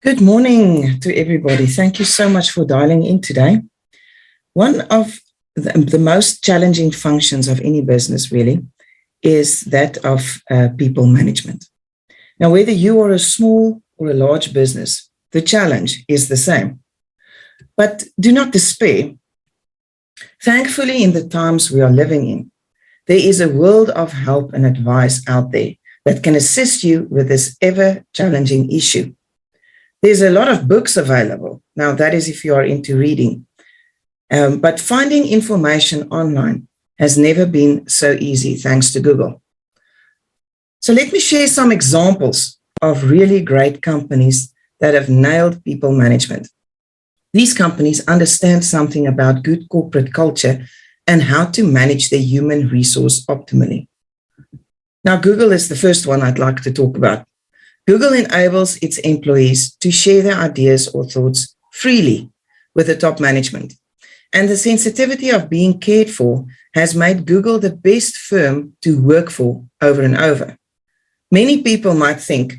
Good morning to everybody. Thank you so much for dialing in today. One of the most challenging functions of any business really is that of people management. Now, whether you are a small or a large business, the challenge is the same. But do not despair. Thankfully, in the times we are living in, there is a world of help and advice out there that can assist you with this ever-challenging issue. There's a lot of books available. Now, that is if you are into reading. But finding information online has never been so easy thanks to Google. So let me share some examples of really great companies that have nailed people management. These companies understand something about good corporate culture and how to manage their human resource optimally. Now, Google is the first one I'd like to talk about. Google enables its employees to share their ideas or thoughts freely with the top management. And the sensitivity of being cared for has made Google the best firm to work for over and over. Many people might think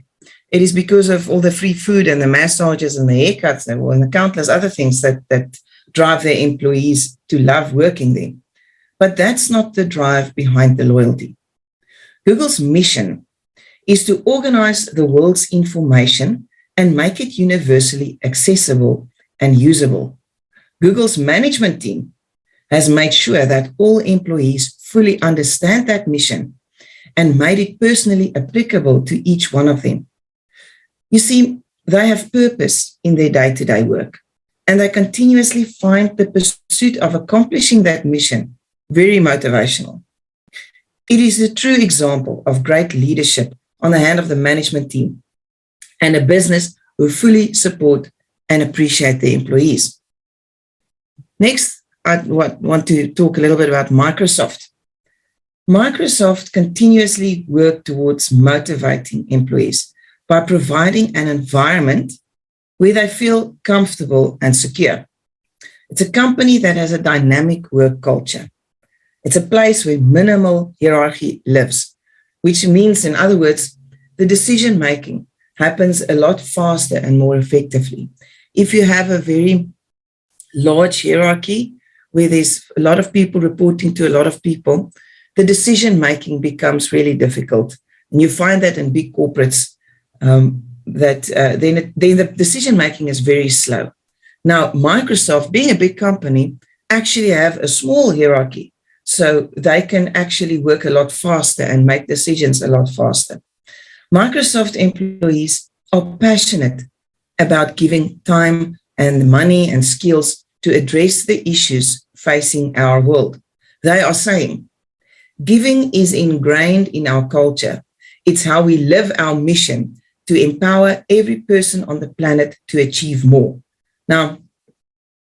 it is because of all the free food and the massages and the haircuts and the countless other things that drive their employees to love working there. But that's not the drive behind the loyalty. Google's mission is to organize the world's information and make it universally accessible and usable. Google's management team has made sure that all employees fully understand that mission and made it personally applicable to each one of them. You see, they have purpose in their day-to-day work, and they continuously find the pursuit of accomplishing that mission very motivational. It is a true example of great leadership on the hand of the management team and a business who fully support and appreciate their employees. Next, I want to talk a little bit about Microsoft. Microsoft continuously works towards motivating employees by providing an environment where they feel comfortable and secure. It's a company that has a dynamic work culture. It's a place where minimal hierarchy lives, which means, in other words, the decision-making happens a lot faster and more effectively. If you have a very large hierarchy where there's a lot of people reporting to a lot of people, the decision-making becomes really difficult. And you find that in big corporates, then the decision-making is very slow. Now, Microsoft, being a big company, actually have a small hierarchy, so they can actually work a lot faster and make decisions a lot faster. Microsoft employees are passionate about giving time and money and skills to address the issues facing our world. They are saying, giving is ingrained in our culture. It's how we live our mission to empower every person on the planet to achieve more. Now,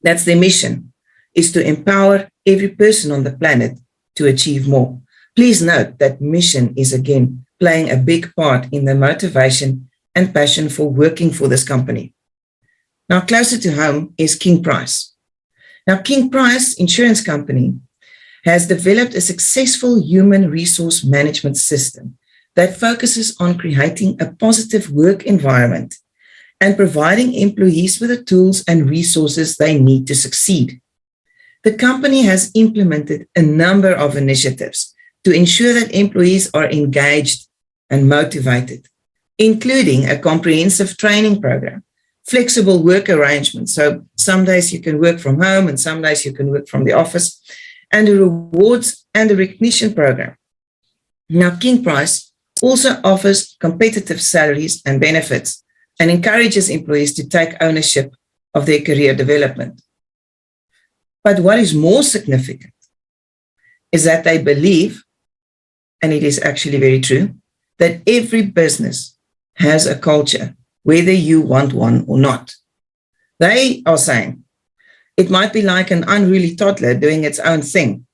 that's their mission, is to empower every person on the planet to achieve more. Please note that mission is, again, playing a big part in the motivation and passion for working for this company. Now, closer to home is King Price. Now, King Price Insurance Company has developed a successful human resource management system that focuses on creating a positive work environment and providing employees with the tools and resources they need to succeed. The company has implemented a number of initiatives to ensure that employees are engaged and motivated, including a comprehensive training program, flexible work arrangements. So some days you can work from home and some days you can work from the office, and a rewards and a recognition program. Now, King Price also offers competitive salaries and benefits and encourages employees to take ownership of their career development. But what is more significant is that they believe, and it is actually very true, that every business has a culture, whether you want one or not. They are saying it might be like an unruly toddler doing its own thing,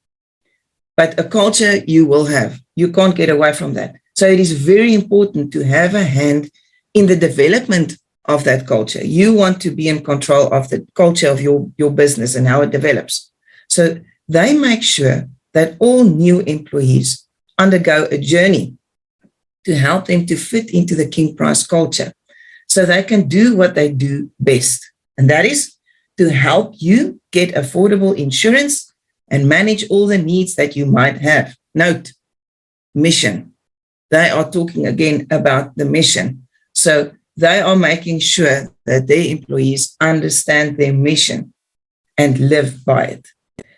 but a culture you will have. You can't get away from that. So it is very important to have a hand in the development of that culture. You want to be in control of the culture of your business and how it develops. So they make sure that all new employees undergo a journey to help them to fit into the King Price culture. so they can do what they do best. And that is to help you get affordable insurance and manage all the needs that you might have. Note, mission. They are talking again about the mission. So they are making sure that their employees understand their mission and live by it.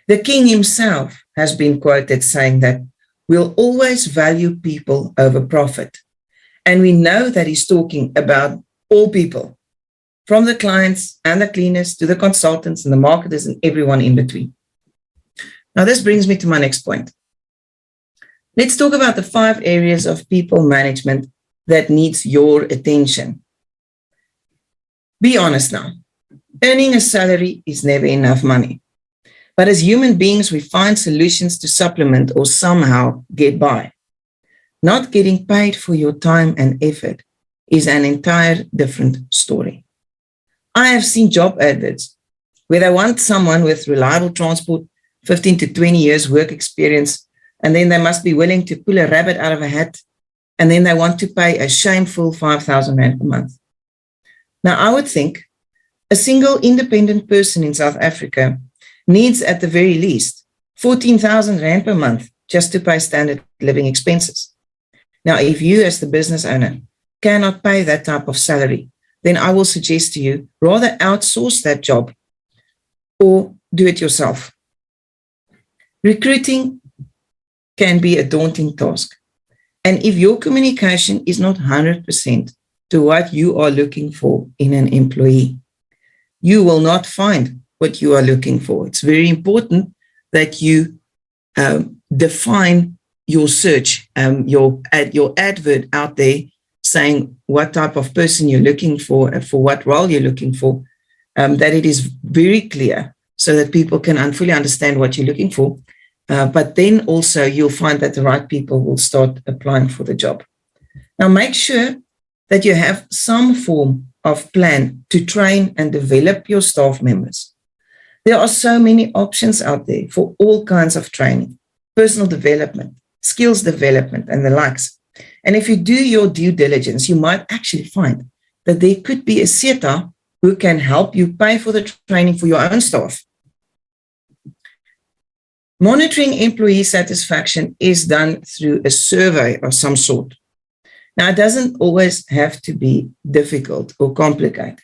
The king himself has been quoted saying that we'll always value people over profit. And we know that he's talking about all people, from the clients and the cleaners to the consultants and the marketers and everyone in between. Now, this brings me to my next point. Let's talk about the 5 areas of people management that needs your attention. Be honest now. Earning a salary is never enough money. But as human beings, we find solutions to supplement or somehow get by. Not getting paid for your time and effort is an entire different story. I have seen job adverts where they want someone with reliable transport, 15 to 20 years work experience, and then they must be willing to pull a rabbit out of a hat, and then they want to pay a shameful 5,000 Rand per month. Now, I would think a single independent person in South Africa needs at the very least 14,000 Rand per month just to pay standard living expenses. Now, if you as the business owner cannot pay that type of salary, then I will suggest to you rather outsource that job or do it yourself. Recruiting can be a daunting task. And if your communication is not 100% to what you are looking for in an employee, you will not find what you are looking for. It's very important that you define your search, your advert out there saying what type of person you're looking for what role you're looking for, that it is very clear so that people can fully understand what you're looking for. But then also you'll find that the right people will start applying for the job. Now make sure that you have some form of plan to train and develop your staff members. There are so many options out there for all kinds of training, personal development, skills development, and the likes. And if you do your due diligence, you might actually find that there could be a SETA who can help you pay for the training for your own staff. Monitoring employee satisfaction is done through a survey of some sort. Now, it doesn't always have to be difficult or complicated.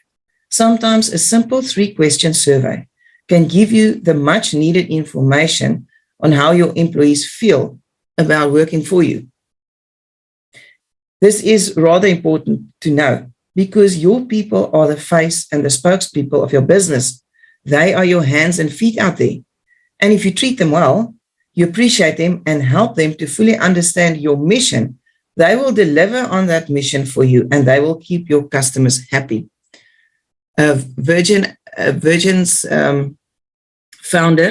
Sometimes a simple 3-question survey can give you the much needed information on how your employees feel about working for you. This is rather important to know because your people are the face and the spokespeople of your business. They are your hands and feet out there. And if you treat them well, you appreciate them and help them to fully understand your mission, they will deliver on that mission for you and they will keep your customers happy. Virgin's founder,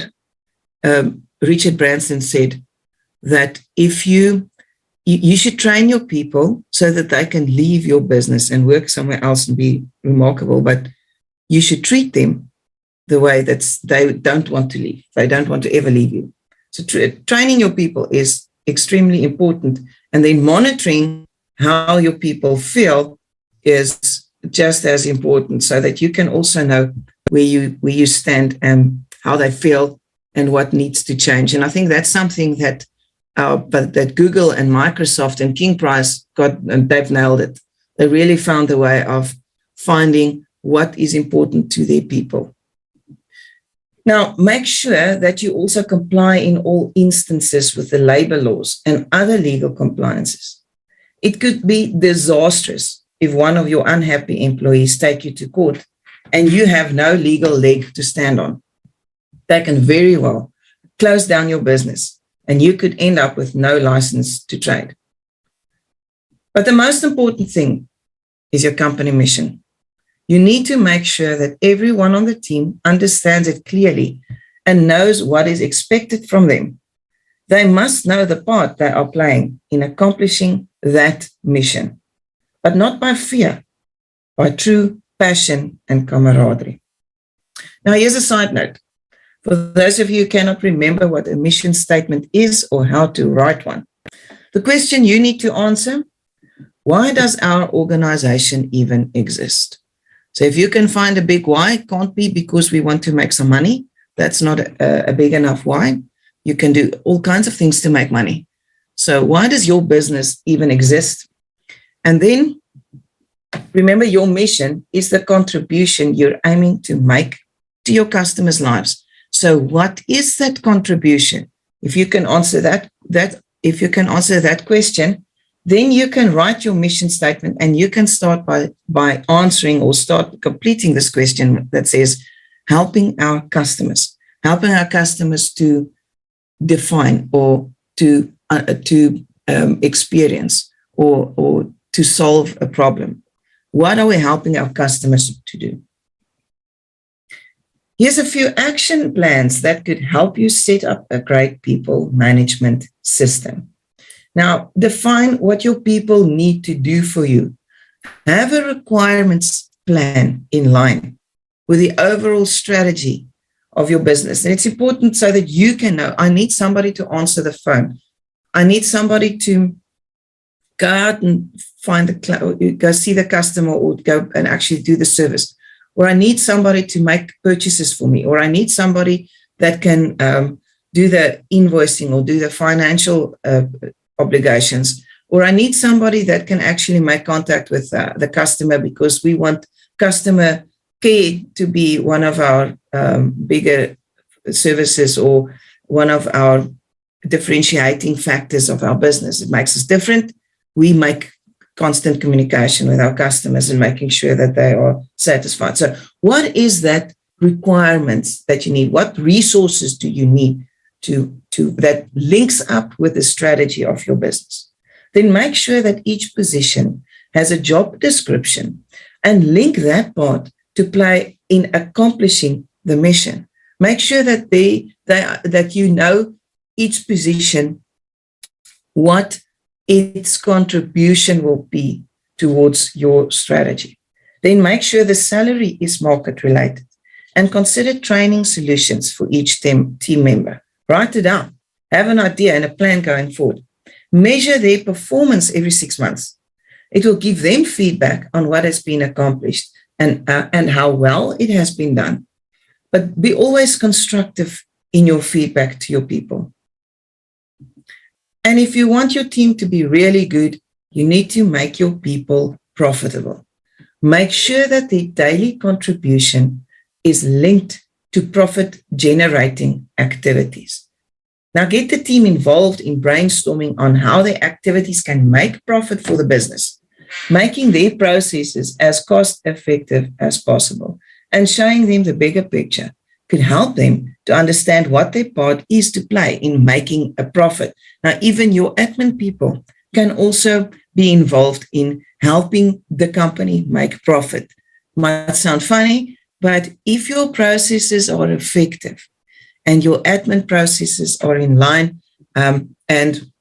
Richard Branson, said that if you should train your people so that they can leave your business and work somewhere else and be remarkable, but you should treat them the way that they don't want to leave. They don't want to ever leave you. So training your people is extremely important. And then monitoring how your people feel is just as important so that you can also know where you stand and how they feel and what needs to change. And I think that's something that that Google and Microsoft and King Price got, and they've nailed it. They really found a way of finding what is important to their people. Now, make sure that you also comply in all instances with the labor laws and other legal compliances. It could be disastrous if one of your unhappy employees take you to court and you have no legal leg to stand on. They can very well close down your business and you could end up with no license to trade. But the most important thing is your company mission. You need to make sure that everyone on the team understands it clearly and knows what is expected from them. They must know the part they are playing in accomplishing that mission, but not by fear, by true passion and camaraderie. Now, here's a side note. For those of you who cannot remember what a mission statement is or how to write one, the question you need to answer: Why does our organization even exist? So if you can find a big why, it can't be because we want to make some money. That's not a big enough why. You can do all kinds of things to make money. So why does your business even exist? And then remember, your mission is the contribution you're aiming to make to your customers' lives. So what is that contribution? If you can answer that question, then you can write your mission statement, and you can start by answering or start completing this question that says, helping our customers to define or to experience or to solve a problem. What are we helping our customers to do? Here's a few action plans that could help you set up a great people management system. Now, define what your people need to do for you. Have a requirements plan in line with the overall strategy of your business. And it's important so that you can know, I need somebody to answer the phone. I need somebody to go out and go see the customer, or go and actually do the service. Or I need somebody to make purchases for me. Or I need somebody that can do the invoicing or do the financial obligations. Or I need somebody that can actually make contact with the customer, because we want customer care to be one of our bigger services, or one of our differentiating factors of our business. It makes us different. We make constant communication with our customers and making sure that they are satisfied. So what is that requirements that you need? What resources do you need to that links up with the strategy of your business? Then make sure that each position has a job description, and link that part to play in accomplishing the mission. Make sure that that you know each position, what its contribution will be towards your strategy. Then make sure the salary is market related, and consider training solutions for each team member. Write it down. Have an idea and a plan going forward. Measure their performance every 6 months. It will give them feedback on what has been accomplished and how well it has been done. But be always constructive in your feedback to your people. And if you want your team to be really good, you need to make your people profitable. Make sure that the daily contribution is linked to profit-generating activities. Now, get the team involved in brainstorming on how their activities can make profit for the business, making their processes as cost-effective as possible, and showing them the bigger picture could help them to understand what their part is to play in making a profit. Now, even your admin people can also be involved in helping the company make profit. Might sound funny, but if your processes are effective and your admin processes are in line and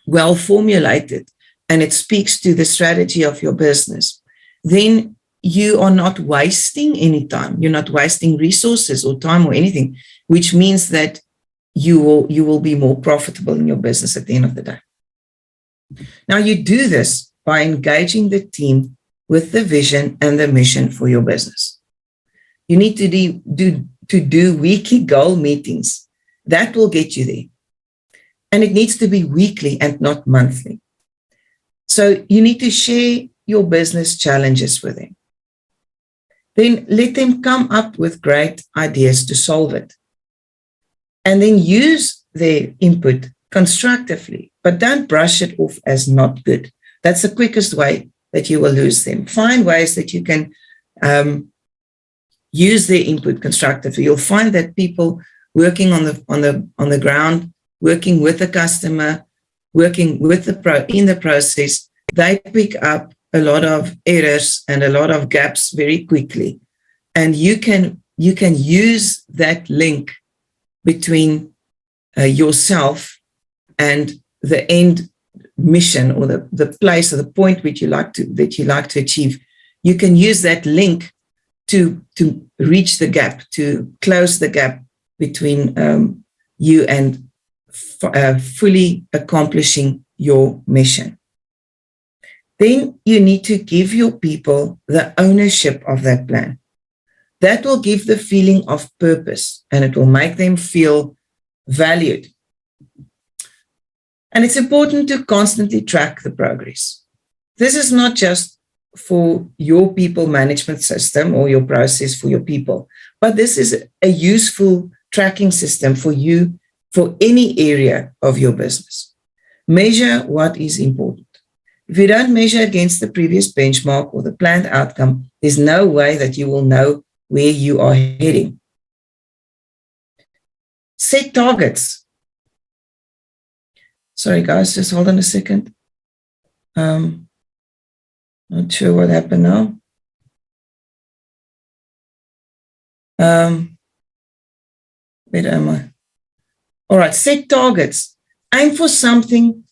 well formulated, and it speaks to the strategy of your business, then you are not wasting any time. You're not wasting resources or time or anything, which means that you will be more profitable in your business at the end of the day. Now, you do this by engaging the team with the vision and the mission for your business. You need to do weekly goal meetings. That will get you there. And it needs to be weekly and not monthly. So you need to share your business challenges with them. Then let them come up with great ideas to solve it. And then use their input constructively, but don't brush it off as not good. That's the quickest way that you will lose them. Find ways that you can use their input constructively. You'll find that people working on the ground, working with the customer, working with in the process, they pick up a lot of errors and a lot of gaps very quickly. And you can use that link between yourself and the end mission, or the place or the point which you like to achieve. You can use that link to reach the gap, to close the gap between you and fully accomplishing your mission. then you need to give your people the ownership of that plan. That will give the feeling of purpose, and it will make them feel valued. And it's important to constantly track the progress. This is not just for your people management system or your process for your people, but this is a useful tracking system for you for any area of your business. Measure what is important. If you don't measure against the previous benchmark or the planned outcome, there's no way that you will know where you are heading. Set targets. Sorry, guys, just hold on a second. Not sure what happened now. Where am I? All right, set targets. Aim for something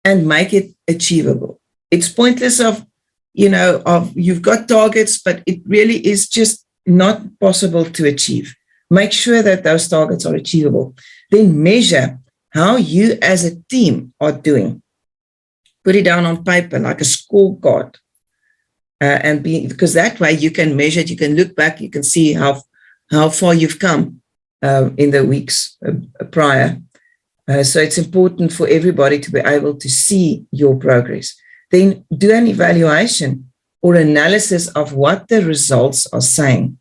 and make it achievable. It's pointless of you've got targets, but it really is just not possible to achieve. Make sure that those targets are achievable. Then measure how you as a team are doing. Put it down on paper like a scorecard. Because that way you can measure it, you can look back, you can see how far you've come in the weeks prior. So it's important for everybody to be able to see your progress. Then do an evaluation or analysis of what the results are saying.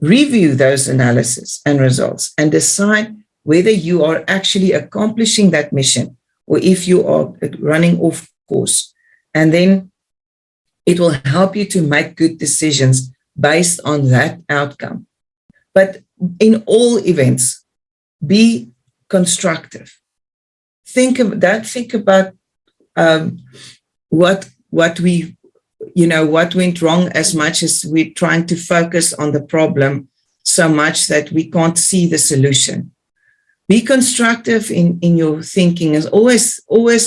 Review those analysis and results and decide whether you are actually accomplishing that mission or if you are running off course. And then it will help you to make good decisions based on that outcome. But in all events, be constructive. Think about what went wrong, as much as we're trying to focus on the problem so much that we can't see the solution. Be constructive in your thinking, as always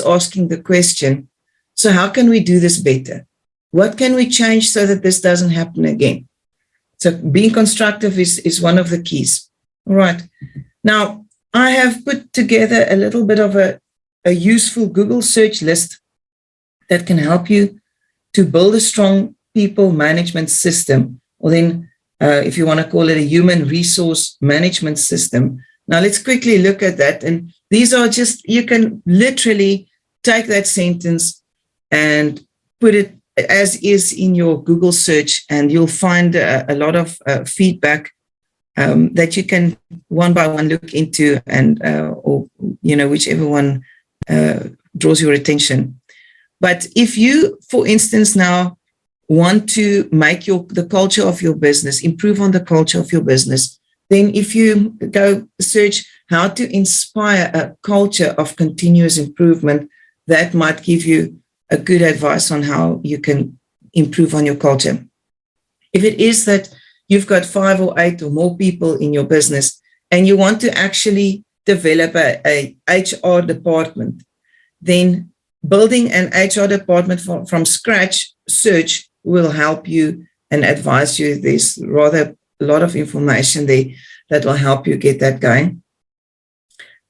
asking the question, so how can we do this better? What can we change so that this doesn't happen again? So being constructive is one of the keys. All right. Now, I have put together a little bit of a useful Google search list that can help you to build a strong people management system, or then if you want to call it a human resource management system. Now, let's quickly look at that. And these are just, you can literally take that sentence and put it as is in your Google search, and you'll find a lot of feedback that you can one by one look into, and or whichever one draws your attention. But if you, for instance, now want to make the culture of your business, improve on the culture of your business, then if you go search how to inspire a culture of continuous improvement, that might give you a good advice on how you can improve on your culture. If it is that you've got 5 or 8 or more people in your business and you want to actually develop a HR department, then building an HR department from scratch search will help you and advise you. There's rather a lot of information there that will help you get that going.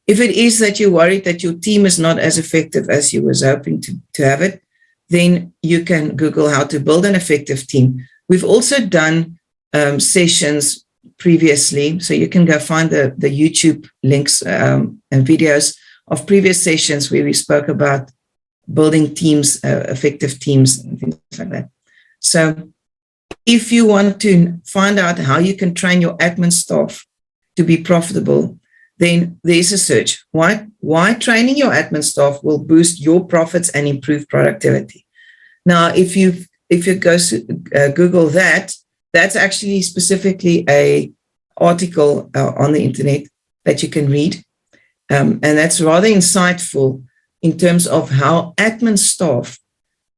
If it is that you're worried that your team is not as effective as you was hoping to have it, then you can Google how to build an effective team. We've also done sessions previously, so you can go find the YouTube links and videos of previous sessions where we spoke about building teams, effective teams, and things like that. So if you want to find out how you can train your admin staff to be profitable, then there's a search. Why training your admin staff will boost your profits and improve productivity. Now, if you go Google that, that's actually specifically an article on the internet that you can read. And that's rather insightful in terms of how admin staff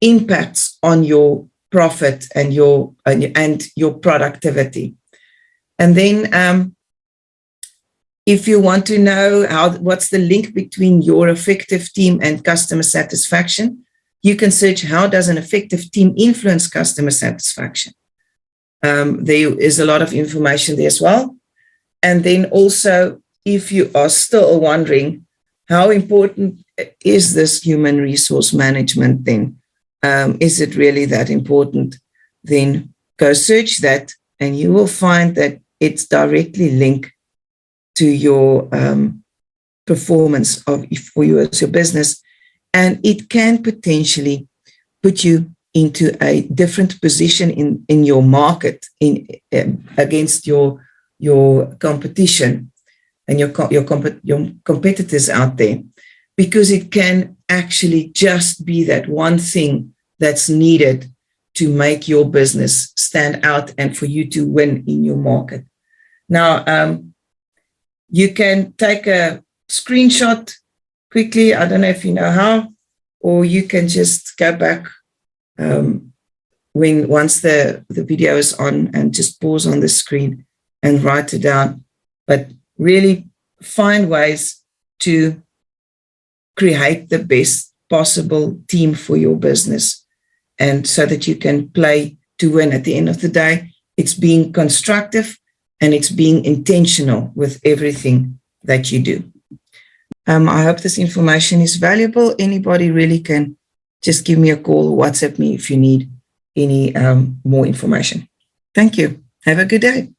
impacts on your profit and your productivity. And then if you want to know what's the link between your effective team and customer satisfaction, you can search how does an effective team influence customer satisfaction. There is a lot of information there as well. And then also, if you are still wondering how important is this human resource management, then is it really that important? Then go search that, and you will find that it's directly linked to your performance for you as your business, and it can potentially put you into a different position in your market against your competition and your competitors out there, because it can actually just be that one thing that's needed to make your business stand out and for you to win in your market. Now, you can take a screenshot quickly. I don't know if you know how, or you can just go back once the video is on and just pause on the screen and write it down. But really find ways to create the best possible team for your business, and so that you can play to win. At the end of the day, it's being constructive and it's being intentional with everything that you do. I hope this information is valuable. Anybody really can just give me a call or WhatsApp me if you need any more information. Thank you. Have a good day.